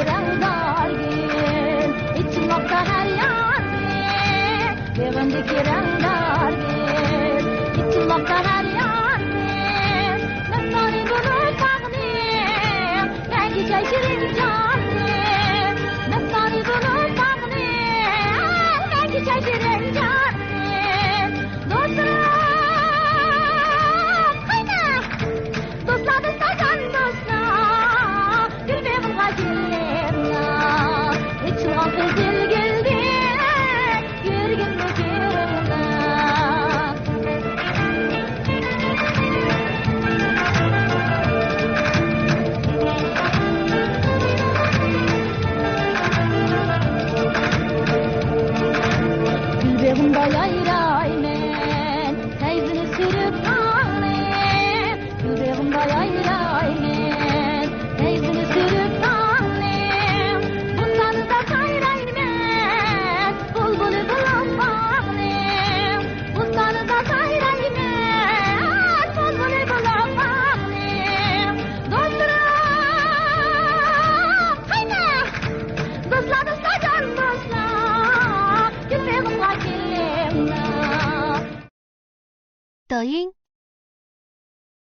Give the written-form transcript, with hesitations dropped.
rangdar gül, içimokta her yanı. Devendeki rangdar gül, içimokta her yanı. Nasari bunu sağlayayım, ben gece şirin canım. Nasari bunu sağlayayım, ben gece şirin canım. Dostlarım, haydi. Dostlar, dostlar, can dostlar. Gülmeyim gazilerine. Hiç vakit geldi, yürgün mükerremine. Gülbeğim bayayraymen, teyzini sürüp ağlayın. Gülbeğim bayayraymen, teyzini sürüp ağlayın. Bunları da sayraymen, bulbulu bulan bağlayın. Bunları da sayraymen, bulbulu bulan bağlayın. Dostlarım, haydi. Dostlar, dostlar, can dostlar. Gülbeğim gazilerine. 抖音